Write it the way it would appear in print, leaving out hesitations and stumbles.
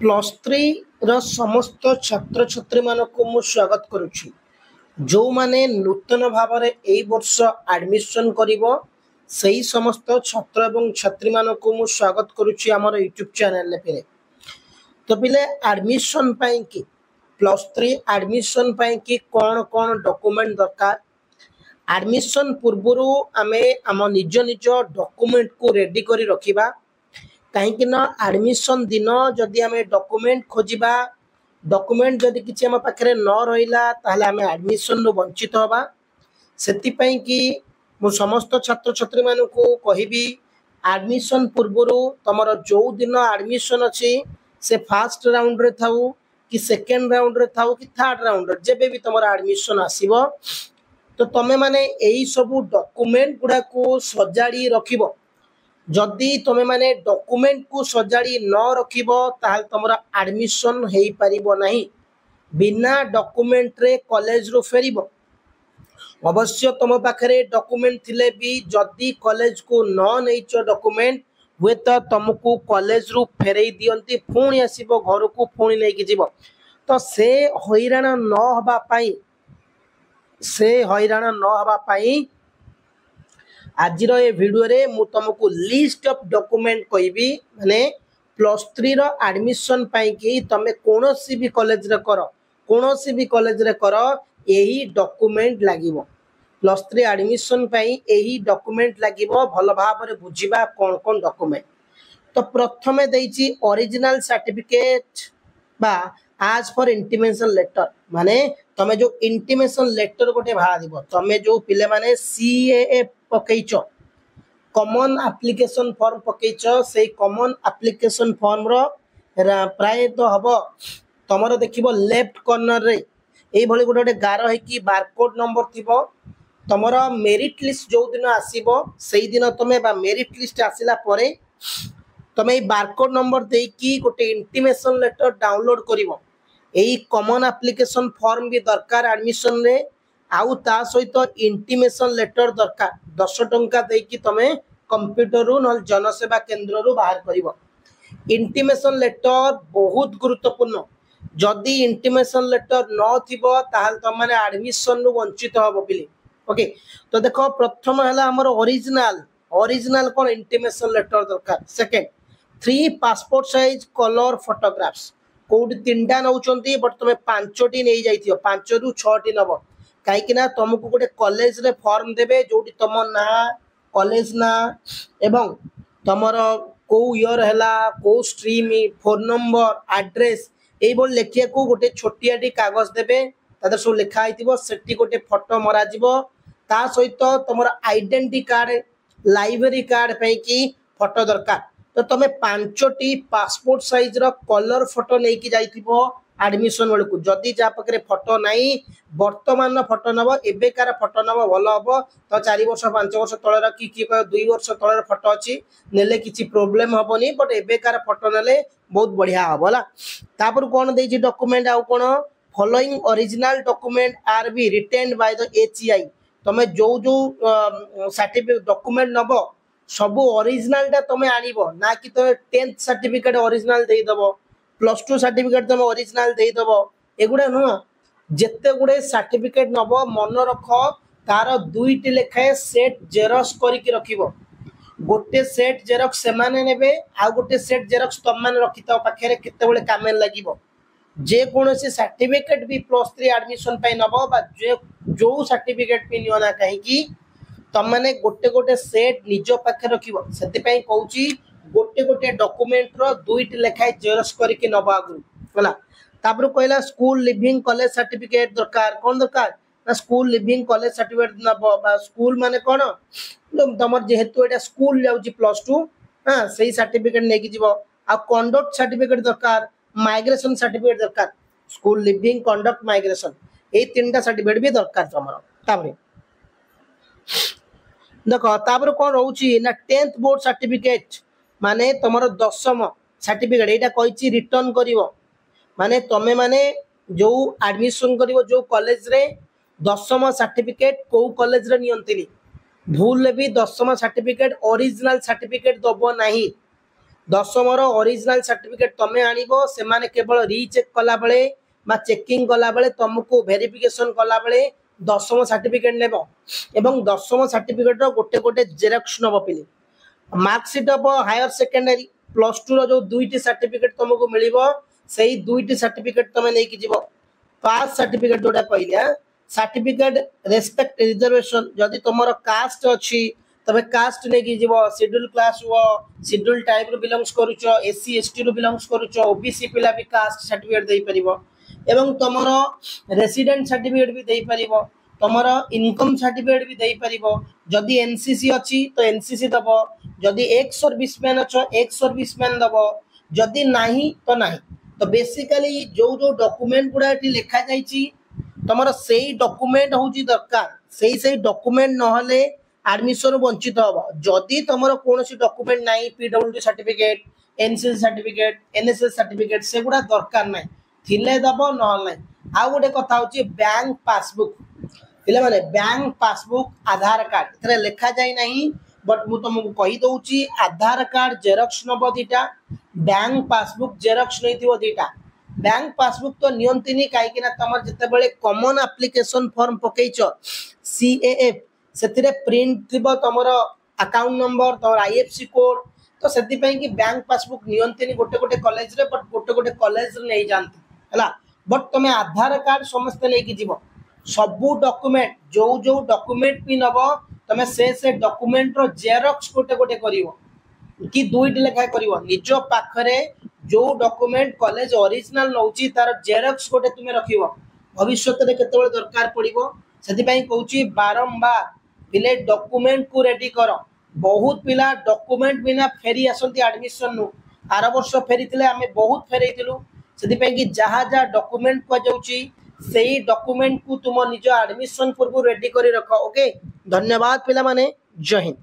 Plus three समस्त छात्र छात्री मानक मु स्वागत करुछि। जो माने नूतन भाव में एई वर्ष एडमिशन करिवो सही समस्त छात्र एवं छात्री मानक मु स्वागत करुछि हमर यूट्यूब चैनल पे। तो पिले एडमिशन पई कि प्लस थ्री एडमिशन पई कि कोन कोन डॉक्यूमेंट दरकार एडमिशन पूर्वरु आमे आम निज निज डॉक्यूमेंट को रेडी करी रखिबा। कहीं ना एडमिशन दिन जदि आम डॉक्यूमेंट खोजिबा डॉक्यूमेंट जदि किसी आम पाखे न रहा ताहले आम एडमिशन रु वंचित हवा। सेतिपई कि मु समस्त छात्र छात्री मान को कहबी एडमिशन पूर्वरु तमर जो दिन एडमिशन अच्छी से फर्स्ट राउंड रे थाउ कि सेकेंड राउंड रे थाउ कि थर्ड राउंड रे जेबे भी तमर एडमिशन आसीबो तो तमे माने एई सबु डॉक्यूमेंट गुडा को सजाड़ी रखिबो। जदि तुम माने डॉक्यूमेंट को सजाड़ी न रखिबो ताहल तमरा एडमिशन हेई परिबो नहीं। बिना डॉक्यूमेंट रे कॉलेज रो फेरिबो। अवश्य तुम पाखरे डॉक्यूमेंट थिले भी जदि कॉलेज को न नैचो डॉक्यूमेंट हुए तो तुमको कॉलेज रू फेरई दियंती पुणी आसीबो घर को पुणी नै कि जीवो। तो से हैरान न हबा पाई आज ये वीडियो रे मु तुमको लिस्ट ऑफ डॉक्यूमेंट कहबी माने प्लस थ्री रो एडमिशन पाई कि तमे कोनोसी भी कॉलेज रे करो यही डॉक्यूमेंट लागिवो। प्लस थ्री एडमिशन पाई यही डॉक्यूमेंट लागिवो। भल भाव रे बुझिबा कोन कोन डॉक्यूमेंट। तो प्रथमे देइची ओरिजिनल सर्टिफिकेट बा आज फॉर इंटीमेशन लेटर माने तमे जो इंटीमेशन लेटर गोटे भादिबो तमे जो पिले माने सीएए पकेइच कॉमन एप्लिकेशन फॉर्म पकेइच से कॉमन एप्लिकेशन फॉर्म रो प्राय तो हबो तमरो देखिबो लेफ्ट कॉर्नर रे एई भली गोटे गार है कि बारकोड नंबर थिबो। तमरो मेरिट लिस्ट जो दिन आसीबो सेई दिन तमे बा मेरिट लिस्ट आसिला परे तमे एई बारकोड नंबर देई कि गोटे इंटीमेशन लेटर डाउनलोड करिवो। एई कॉमन एप्लिकेशन फॉर्म भी दरकार एडमिशन रे आउ ता सहित इंटीमेशन लेटर दरकार 10 टंका देकी तमे कंप्यूटर रु न जनसेवा केंद्र रु बाहर करिवो। इंटीमेशन लेटर बहुत गुरुत्वपूर्ण। जदि इंटीमेशन लेटर न थिबो ताहाल त माने एडमिशन रु वंचित हबो पिले। ओके तो देखो प्रथम हला हमर ओरिजिनल कोन इंटीमेशन लेटर दरकार। Second 3 passport size colour photographs code तीनटा नउचंती बट तमे 5टी नै जाइथियो 5 रु 6टी नबो कहीं ना तुमको गोटे कॉलेज रे फॉर्म देबे जोटी तुम ना कॉलेज ना एवं तुमर को ईयर हैला को स्ट्रीम फोन नंबर एड्रेस एई बोल लेखिया को गोटे छोटियाटी कागज देबे तादर सब लिखा आइतिबो सेठी गोटे फोटो मरा जिवो ता सहित तुमर आइडेंटिटी कार्ड लाइब्रेरी कार्ड पे की फोटो दरकार। तो तुम 5टी पासपोर्ट साइज रो कलर फोटो नै कि जाइतिबो एडमिशन बेलू जदि जा पाखे फोटो नाई वर्तमान फोटो नब एबेकार फोटो नब भल हम तो 4 वर्ष 5 वर्ष तलर कि 2 वर्ष तलर फोटो अच्छी नेले किसी प्रोब्लेम हेनी बट एबेकार फोटो नेले बहुत बढ़िया हम है। तापर कौन देछि डॉक्यूमेंट आउ कौन following original document R B retained by the HEI तुम जो सर्टिफिकेट डॉक्यूमेंट नब सबू ओरिजिनल टा तुम आनिबो ना कि तुम 10th सर्टिफिकेट ओरिजिनल दे दबो प्लस 2 सर्टिफिकेट तुम ओरिजिनल दे दबो एगुडा नुह जेते गुडे सर्टिफिकेट नब मन रख तार 2टी लेखाए सेट जेरक्स करिक रखिबो। गोटे सेट जेरक्स से माने नेबे आ गोटे सेट जेरक्स तुम माने रखिता पाखे केते बेले कामे लागिबो। जे कोनोसी सर्टिफिकेट भी प्लस 3 एडमिशन पई नब बा जो सर्टिफिकेट भी नियो ना कहीं कि तुम माने गोटे गोटे सेट निज पाखे रखिबो। सेति पई कहूची गोटे गोटे डॉक्यूमेंट रो 2टी लेखाए जेरक्स करके नबा आगु होला। तापर कहला स्कूल लिविंग कॉलेज सर्टिफिकेट दरकार कोन दरकार ना स्कूल लिविंग कॉलेज सर्टिफिकेट नबो बा स्कूल माने कोन तमर जेहेतु एटा स्कूल जाउची प्लस 2 हां सही सर्टिफिकेट नै कि जीवो। आ कंडक्ट सर्टिफिकेट दरकार माइग्रेशन सर्टिफिकेट दरकार स्कूल लिविंग कंडक्ट माइग्रेशन ए तीनटा सर्टिफिकेट भी दरकार तमरो। तापर देखो तापर कोन रहउची ना 10th बोर्ड सर्टिफिकेट माने तुमर 10म सर्टिफिकेट एटा कहिची रिटर्न करिवो माने तमे माने जो एडमिशन करिवो जो कॉलेज रे 10म सर्टिफिकेट को कॉलेज रे नियंतिनी भूल भी 10म सर्टिफिकेट ओरिजिनल सर्टिफिकेट दबो नाही दशमर ओरिजिनल सर्टिफिकेट तमे आनिबो से माने केवल रीचेक कला बेले बा चेकिंग कला बेले तुमको वेरिफिकेशन कला बेले दशम सर्टिफिकेट नेबो एवं दशम सर्टिफिकेट रो गोटे गोटे जेरॉक्स नबो पिले marksheet of higher secondary plus 2 रो जो दुईटी सर्टिफिकेट तुमको मिलिबो सेही दुईटी सर्टिफिकेट तमे नै कि जीवो पास सर्टिफिकेट जोडा कहलिया सर्टिफिकेट रेस्पेक्ट रिजर्वेशन जदि तुमरो कास्ट अछि तबे कास्ट नै कि जीवो शेड्यूल क्लास वो शेड्यूल टाइप रो बिलोंग्स करूचो एससी एसटी रो बिलोंग्स करूचो ओबीसी पिला भी कास्ट सर्टिफिकेट देई परिबो एवं तुमरो रेसिडेंट सर्टिफिकेट भी देई परिबो तुमरो इनकम सर्टिफिकेट भी देई परिबो जदि एनसीसी अछि तो एनसीसी दबो जदि एक सर्विसमैन अछो एक सर्विसमैन दबो जदि नाही तो नाही तो बेसिकली जो जो डॉक्यूमेंट गुडा एठी लिखा जाईची तुमरो सेही डॉक्यूमेंट होची दरकार सेही डॉक्यूमेंट नहले एडमिशन वंचित हबो जदि तुमरो कोनोसी डॉक्यूमेंट नाही PWD certificate NCC certificate NSS certificate सेगुडा दरकार नाही थिले दबो नहल नाही आ गोटे कथा होची बैंक पासबुक पिले माने बैंक पासबुक आधार कार्ड एथरे लिखा जाई नाही बट मु तुमको कहि दउची आधार कार्ड जेरॉक्स नबो दीटा बैंक पासबुक जेरॉक्स नै थिवो दीटा बैंक पासबुक तो नियंतिनी काई कि ना तमर जते बेले कॉमन एप्लीकेशन फॉर्म पकेइचो सीएएफ सेतिरे प्रिंट थिबो तमर अकाउंट नंबर तमर आईएफसी कोड तो सेति पई कि बैंक पासबुक नियंतिनी गोटे गोटे कॉलेज रे बट गोटे गोटे कॉलेज रे नै जानते हला बट तमे आधार कार्ड समस्त नै कि जीवो सबु डॉक्यूमेंट जो जो डॉक्यूमेंट भी नबो तमे से डॉक्यूमेंट रो जेरॉक्स गोटे गोटे करिवो कि दुईटी लेखा करिवो निज पाखरे जो डॉक्यूमेंट कॉलेज ओरिजिनल नौची तार जेरॉक्स गोटे तुमे रखिवो भविष्यत रे केतेबेले दरकार पड़िवो सेति पई कहूची बारंबार पिले डॉक्यूमेंट को रेडी करो बहुत पिला डॉक्यूमेंट बिना फेरी आसंती एडमिशन नु आर वर्ष फेरीथिले आमे बहुत फेरैतिलु सेति पई कि जहा जहा डॉक्यूमेंट को जाउची सेही डॉक्यूमेंट को तुम निज एडमिशन पूर्व रेडी करी रखो ओके धन्यवाद पिला माने जय हिंद।